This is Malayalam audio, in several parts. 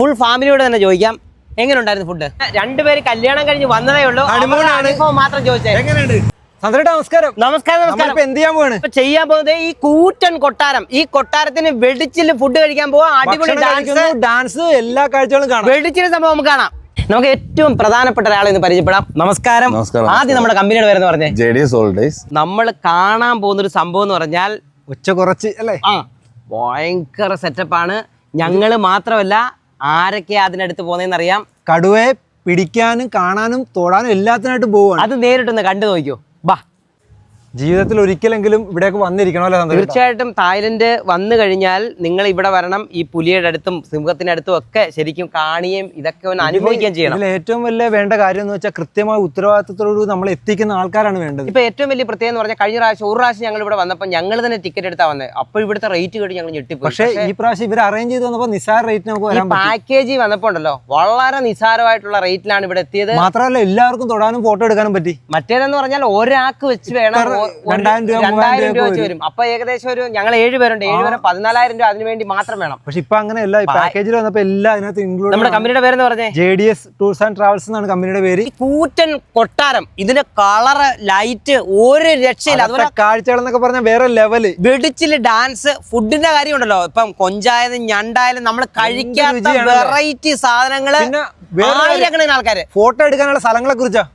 ഫുൾ ഫാമിലിയോട് തന്നെ ചോദിക്കാം എങ്ങനെയുണ്ടായിരുന്നു ഫുഡ്. രണ്ടുപേര് കല്യാണം കഴിഞ്ഞ് വന്നതേ ഉള്ളൂ, അനുഭവം മാത്രം ചോദിച്ചേ. നമസ്കാരം. നമസ്കാരം. എന്ത് ചെയ്യാൻ പോവാണ്? ചെയ്യാൻ പോകുന്നത് ഈ കൂറ്റൻ കൊട്ടാരം, ഈ കൊട്ടാരത്തിന് വെടിച്ചിൽ ഫുഡ് കഴിക്കാൻ പോവാ. അടിപൊളി ഡാൻസ് എല്ലാ കാഴ്ചകളും കാണാം. വെടിച്ചിൽ സംഭവം നമുക്ക് കാണാം. നമുക്ക് ഏറ്റവും പ്രധാനപ്പെട്ട ഒരാളെ ഇന്ന് പരിചയപ്പെടാം. നമസ്കാരം. ആദ്യം നമ്മുടെ കമ്പനിയുടെ പേരെന്ന് പറഞ്ഞേ. JDS Old Days. നമ്മൾ കാണാൻ പോകുന്ന ഒരു സംഭവം എന്ന് പറഞ്ഞാൽ ഉച്ച കുറച്ച് അല്ലേ, ഭയങ്കര സെറ്റപ്പാണ്. ഞങ്ങള് മാത്രമല്ല, ആരൊക്കെയാ അതിനടുത്ത് പോകുന്നതെന്ന് അറിയാം. കടുവയെ പിടിക്കാനും കാണാനും തൊടാനും എല്ലാത്തിനായിട്ട് പോവാണ്. അത് നേരിട്ടൊന്ന് കണ്ടു നോക്കിയോ. ബാ, ജീവിതത്തിൽ ഒരിക്കലെങ്കിലും ഇവിടേക്ക് വന്നിരിക്കണമല്ലോ. തീർച്ചയായിട്ടും തായ്ലൻഡ് വന്നു കഴിഞ്ഞാൽ നിങ്ങൾ ഇവിടെ വരണം. ഈ പുലിയുടെ അടുത്തും സിംഹത്തിന്റെ അടുത്തും ഒക്കെ ശരിക്കും കാണുകയും ഇതൊക്കെ ഒന്ന് അനുഭവിക്കുകയും ചെയ്യണം. ഇതിൽ ഏറ്റവും വലിയ വേണ്ട കാര്യം എന്ന് വെച്ചാൽ കൃത്യമായ ഉത്തരവാദിത്തത്തോട് നമ്മൾ എത്തിക്കുന്ന ആൾക്കാരാണ് വേണ്ടത്. ഇപ്പൊ ഏറ്റവും വലിയ പ്രത്യേകം എന്ന് പറഞ്ഞാൽ കഴിഞ്ഞ പ്രാവശ്യം ഞങ്ങൾ ഇവിടെ വന്നപ്പോൾ ഞങ്ങൾ തന്നെ ടിക്കറ്റ് എടുത്താ വന്നത്. അപ്പോൾ ഇവിടുത്തെ റേറ്റ് കേട്ട് ഞങ്ങൾ ഞെട്ടിപ്പോയി. പക്ഷേ ഈ പ്രാവശ്യം ഇവർ അറേഞ്ച് ചെയ്ത് വന്നപ്പോൾ നിസാര റേറ്റ് നമുക്ക് വരാൻ പാക്കേജ് വന്നപ്പോ ഉണ്ടല്ലോ, വളരെ നിസാരമായിട്ടുള്ള റേറ്റിലാണ് ഇവിടെ എത്തിയത്. മാത്രമല്ല എല്ലാവർക്കും തൊടാനും ഫോട്ടോ എടുക്കാനും പറ്റി. മറ്റേതെന്ന് പറഞ്ഞാൽ ഒരാൾക്ക് വെച്ച് വേണം 2000 രൂപ വെച്ച് വരും. അപ്പൊ ഏകദേശം ഒരു ഞങ്ങൾ 7 പേരുണ്ട്, 7 പേരെ 14,000 രൂപ അതിന് വേണ്ടി മാത്രം വേണം. പക്ഷെ ഇപ്പൊ അങ്ങനെയല്ല, പാക്കേജിൽ വന്നപ്പോ എല്ലാം അതിനകത്ത് ഇൻക്ലൂഡ്. നമ്മുടെ കമ്പനിയുടെ പേരെന്ന് പറഞ്ഞേ JDS Tours and Travels എന്നാണ് കമ്പനിയുടെ പേര്. കൂറ്റൻ കൊട്ടാരം, ഇതിന്റെ കളറ്, ലൈറ്റ്, ഒരു രക്ഷയില്ല. അതുപോലെ കാഴ്ചകൾ എന്നൊക്കെ പറഞ്ഞാൽ വേറെ ലെവല്. വെടിച്ചില് ഡാൻസ്, ഫുഡിന്റെ കാര്യം ഉണ്ടല്ലോ. ഇപ്പം കൊഞ്ചായാലും ഞണ്ടായാലും നമ്മൾ കഴിക്കാത്ത വെറൈറ്റി സാധനങ്ങള്, ആയിരക്കണക്കിന് ആൾക്കാര്. ഫോട്ടോ എടുക്കാനുള്ള സ്ഥലങ്ങളെ കുറിച്ചാ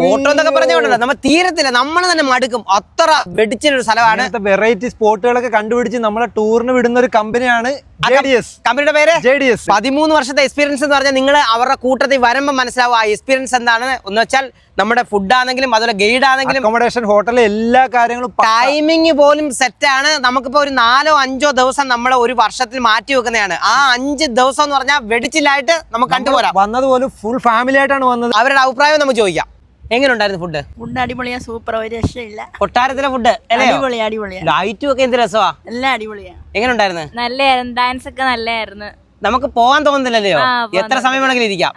ഫോട്ടോ എന്നൊക്കെ പറഞ്ഞോണ്ടല്ലോ, നമ്മൾ തീരത്തില്ല, നമ്മൾ തന്നെ മടുക്കും. അത്ര വെടിച്ചിലൊരു സ്ഥലമാണ്. വെറൈറ്റി സ്പോട്ടുകളൊക്കെ കണ്ടുപിടിച്ച് നമ്മളെ ടൂറിന് വിടുന്ന ഒരു കമ്പനിയാണ് JDS. കമ്പനിയുടെ പേര് JDS. 13 വർഷത്തെ എക്സ്പീരിയൻസ് എന്ന് പറഞ്ഞാൽ നിങ്ങൾ അവരുടെ കൂട്ടത്തിൽ വരുമ്പോൾ മനസ്സിലാവും ആ എക്സ്പീരിയൻസ് എന്താണ് എന്ന് വെച്ചാൽ. നമ്മുടെ ഫുഡ് ആണെങ്കിലും അതുപോലെ ഗൈഡ് ആണെങ്കിലും അക്കോമഡേഷൻ, ഹോട്ടൽ, എല്ലാ കാര്യങ്ങളും ടൈമിംഗ് പോലും സെറ്റാണ്. നമുക്കിപ്പോ ഒരു 4-5 ദിവസം നമ്മൾ ഒരു വർഷത്തിൽ മാറ്റി വെക്കുന്നതാണ്. ആ 5 ദിവസം എന്ന് പറഞ്ഞാൽ വെടിച്ചില്ലായിട്ട് നമുക്ക് കണ്ടുപോരാം. വന്നതുപോലും ഫുൾ ഫാമിലി ആയിട്ടാണ് വന്നത്. അവരുടെ അഭിപ്രായം നമുക്ക് ചോദിക്കാം. എങ്ങനെയുണ്ടായിരുന്നു ഫുഡ്? ഫുഡ് അടിപൊളിയാ, സൂപ്പർ, ഒരു രക്ഷയില്ല. കൊട്ടാരത്തിലെ ഫുഡ് അടിപൊളിയാ. ലൈറ്റും ഒക്കെ എന്ത് രസമാ, എല്ലാം അടിപൊളിയാ. എങ്ങനെയുണ്ടായിരുന്നു? നല്ലായിരുന്നു, ഡാൻസ് ഒക്കെ നല്ലായിരുന്നു. നമുക്ക് പോകാൻ തോന്നുന്നില്ലല്ലോ, എത്ര സമയം വേണമെങ്കിലും ഇരിക്കാം.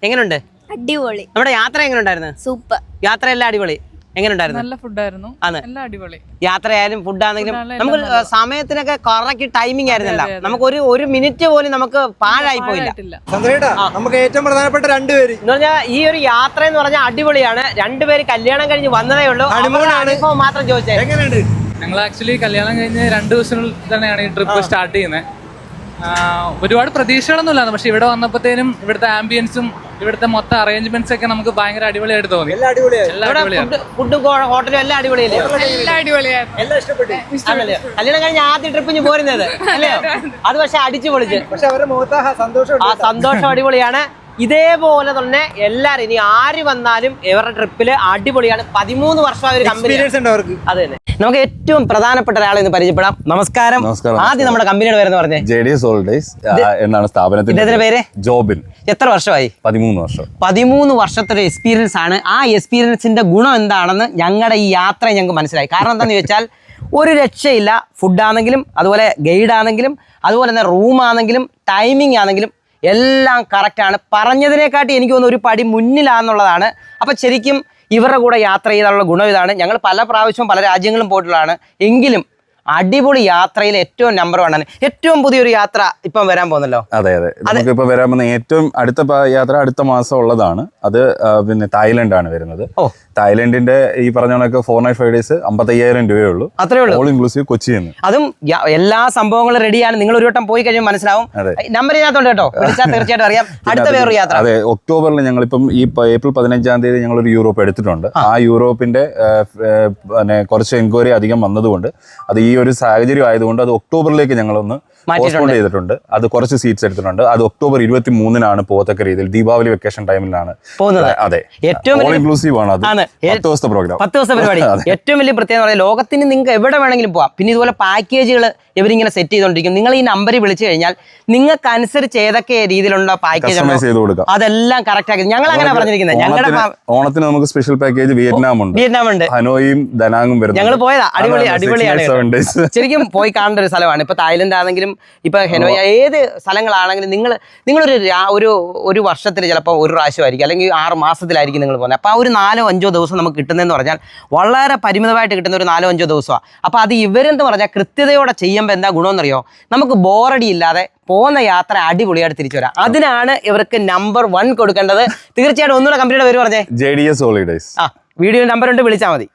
എങ്ങനെയുണ്ട്? അടിപൊളി. നമ്മുടെ യാത്ര എങ്ങനെയുണ്ടായിരുന്നു? സൂപ്പർ. യാത്ര എല്ലാം അടിപൊളി. എങ്ങനെയുണ്ടായിരുന്നു? നല്ല ഫുഡായിരുന്നു, എല്ലാം അടിപൊളി. യാത്രയായാലും ഫുഡാണെങ്കിലും നമുക്ക് സമയത്തിനൊക്കെ കറക്റ്റ് ടൈമിംഗ് ആയിരുന്നല്ല. നമുക്ക് ഒരു മിനിറ്റ് പോലും നമുക്ക് പാഴായി പോയില്ല. നമുക്ക് ഏറ്റവും പ്രധാനപ്പെട്ട 2 പേര് എന്ന് പറഞ്ഞാൽ ഈ ഒരു യാത്ര എന്ന് പറഞ്ഞാൽ അടിപൊളിയാണ്. 2 പേര് കല്യാണം കഴിഞ്ഞ് വന്നതേ ഉള്ളൂ, അനുഭവം മാത്രം ചോദിച്ചേ. എങ്ങനെയുണ്ട്? ഞങ്ങൾ ആക്ച്വലി കല്യാണം കഴിഞ്ഞ് 2 ദിവസങ്ങളിൽ തന്നെയാണ് ഈ ട്രിപ്പ് സ്റ്റാർട്ട് ചെയ്യുന്നത്. ഒരുപാട് പ്രതീക്ഷകളൊന്നുമില്ലായിരുന്നു, പക്ഷെ ഇവിടെ വന്നപ്പോഴത്തേനും ഇവിടുത്തെ ആംബിയൻസും ഇവിടുത്തെ മൊത്തം അറേഞ്ച്മെന്റ്സ് ഒക്കെ നമുക്ക് ഭയങ്കര അടിപൊളിയായിട്ട് തോന്നി. ഫുഡും ഹോട്ടലും എല്ലാം അടിപൊളിയല്ലേ? കല്യാണം കഴിഞ്ഞ ആദ്യ ട്രിപ്പിന് പോരുന്നത് അല്ലേ? അത് പക്ഷെ അടിച്ചു പൊളിച്ച്, ആ സന്തോഷം അടിപൊളിയാണ്. ഇതേപോലെ തന്നെ എല്ലാരും ഇനി ആര് വന്നാലും ഇവരുടെ ട്രിപ്പില് അടിപൊളിയാണ്. 13 വർഷം ഒരു കമ്പനി. അത് തന്നെ. നമുക്ക് ഏറ്റവും പ്രധാനപ്പെട്ട ഒരാളെ ഇന്ന് പരിചയപ്പെടാം. നമസ്കാരം. ആദ്യം നമ്മുടെ കമ്പനിയുടെ പേരെന്ന് പറഞ്ഞേ. JDS Old Days എന്നാണ് സ്ഥാപനത്തിന്റെ പേര്. ജോബിൻ. എത്ര വർഷമായി? 13 വർഷം. 13 വർഷത്തെ ഒരു എക്സ്പീരിയൻസ് ആണ്. ആ എക്സ്പീരിയൻസിന്റെ ഗുണം എന്താണെന്ന് ഞങ്ങളുടെ ഈ യാത്ര ഞങ്ങൾക്ക് മനസ്സിലായി. കാരണം എന്താണെന്ന് ചോദിച്ചാൽ ഒരു രക്ഷയില്ല. ഫുഡാണെങ്കിലും അതുപോലെ ഗൈഡ് ആണെങ്കിലും അതുപോലെ തന്നെ റൂമാണെങ്കിലും ടൈമിംഗ് ആണെങ്കിലും എല്ലാം കറക്റ്റാണ്. പറഞ്ഞതിനെക്കാട്ടി എനിക്ക് തോന്നുന്നു ഒരു പടി മുന്നിലാണെന്നുള്ളതാണ്. അപ്പം ശരിക്കും ഇവരുടെ കൂടെ യാത്ര ചെയ്താലുള്ള ഗുണം ഇതാണ്. ഞങ്ങൾ പല പ്രാവശ്യവും പല രാജ്യങ്ങളും പോയിട്ടുള്ളതാണ്. എങ്കിലും അടിപൊളി യാത്രയിൽ ഏറ്റവും നമ്പർ 1 ആണ്. ഏറ്റവും പുതിയൊരു യാത്ര ഇപ്പം വരാൻ പോകുന്നല്ലോ. അതെ, നമുക്കിപ്പോൾ വരാൻ പോകുന്ന ഏറ്റവും അടുത്ത യാത്ര അടുത്ത മാസം ഉള്ളതാണ്. അത് പിന്നെ തായ്ലൻഡ് ആണ് വരുന്നത്. തായ്ലൻഡിന്റെ ഈ പറഞ്ഞ കണക്ക് 4 night 5 days 55,000 രൂപയേ ഉള്ളൂ. അത്രേ ഉള്ളൂ, ഓൾ ഇൻക്ലൂസീവ് കൊച്ചിയിൽ നിന്ന്. അതും എല്ലാ സംഭവങ്ങളും റെഡിയാണ്. നിങ്ങൾ ഒരു വട്ടം പോയി കഴിയുമ്പോൾ മനസ്സിലാവും. നമ്പർ ഇതിനകത്തുണ്ട് കേട്ടോ, വിളിച്ചാൽ തീർച്ചയായിട്ടും അറിയാം. അടുത്ത വേറൊരു യാത്ര. അതെ, ഒക്ടോബറിൽ ഞങ്ങളിപ്പം ഈ ഏപ്രിൽ 15-ാം തീയതി ഞങ്ങളൊരു യൂറോപ്പ് എടുത്തിട്ടുണ്ട്. ആ യൂറോപ്പിന്റെ കുറച്ച് എൻക്വയറി അധികം വന്നതുകൊണ്ട് അത് ഈ ഒരു സാഹചര്യം ആയതുകൊണ്ട് അത് ഒക്ടോബറിലേക്ക് ഞങ്ങളൊന്ന് പോസ്റ്റ്പോൺ ചെയ്തിട്ടുണ്ട്. അത് കുറച്ച് സീറ്റ്സ് എടുത്തിട്ടുണ്ട്. അത് ഒക്ടോബർ 23-നാണ് പോകത്തക്ക രീതിയിൽ, ദീപാവലി വെക്കേഷൻ ടൈമിലാണ് പോകുന്നത്. അതെ, ഓൾ ഇൻക്ലൂസീവ് ആണ്. അത് 10 ദിവസത്തെ പ്രോഗ്രാം, 10 ദിവസത്തെ പരിപാടി. ഏറ്റവും വലിയ പ്രത്യേകത ലോകത്തിന് നിങ്ങൾക്ക് എവിടെ വേണമെങ്കിലും പോവാം. പിന്നെ ഇതുപോലെ പാക്കേജുകൾ ഇവരിങ്ങനെ സെറ്റ് ചെയ്തുകൊണ്ടിരിക്കും. നിങ്ങൾ ഈ നമ്പറിൽ വിളിച്ചു കഴിഞ്ഞാൽ നിങ്ങൾക്ക് അനുസരിച്ച് ഏതൊക്കെ രീതിയിലുള്ള പാക്കേജ് അതെല്ലാം കറക്റ്റ് ആക്കി ഞങ്ങൾ അങ്ങനെ പറഞ്ഞിരിക്കുന്നത്. ഞങ്ങളുടെ ഓണത്തിന് നമുക്ക് സ്പെഷ്യൽ പാക്കേജ് വിയറ്റ്നാം ഉണ്ട്, ഹനോയും ദനാങ്ങും വരുന്നത്. ഞങ്ങൾ പോയതാ, അടിപൊളിയാണ്. ശരിക്കും പോയി കാണേണ്ട ഒരു സ്ഥലമാണ്. ഇപ്പൊ തായ്ലൻഡ് ആണെങ്കിലും ഇപ്പോൾ ഹെനോയ ഏത് സ്ഥലങ്ങളാണെങ്കിലും നിങ്ങളൊരു ഒരു വർഷത്തിൽ ചിലപ്പോൾ ഒരു പ്രാവശ്യമായിരിക്കും, അല്ലെങ്കിൽ 6 മാസത്തിലായിരിക്കും നിങ്ങൾ പോകുന്നത്. അപ്പോൾ ആ ഒരു 4-5 ദിവസം നമുക്ക് കിട്ടുന്നതെന്ന് പറഞ്ഞാൽ വളരെ പരിമിതമായിട്ട് കിട്ടുന്ന ഒരു 4-5 ദിവസമാണ്. അപ്പോൾ അത് ഇവരെന്ന് പറഞ്ഞാൽ കൃത്യതയോടെ ചെയ്യുമ്പോൾ എന്താ ഗുണമെന്നറിയോ, നമുക്ക് ബോറടി ഇല്ലാതെ പോകുന്ന യാത്ര അടിപൊളിയായിട്ട് തിരിച്ചു വരാം. അതിനാണ് ഇവർക്ക് നമ്പർ 1 കൊടുക്കേണ്ടത്. തീർച്ചയായിട്ടും ഒന്നുകൂടെ കമ്പനിയുടെ പേര് പറഞ്ഞേ. JDS holidays. വീഡിയോ നമ്പർ ഉണ്ട്, വിളിച്ചാൽ മതി.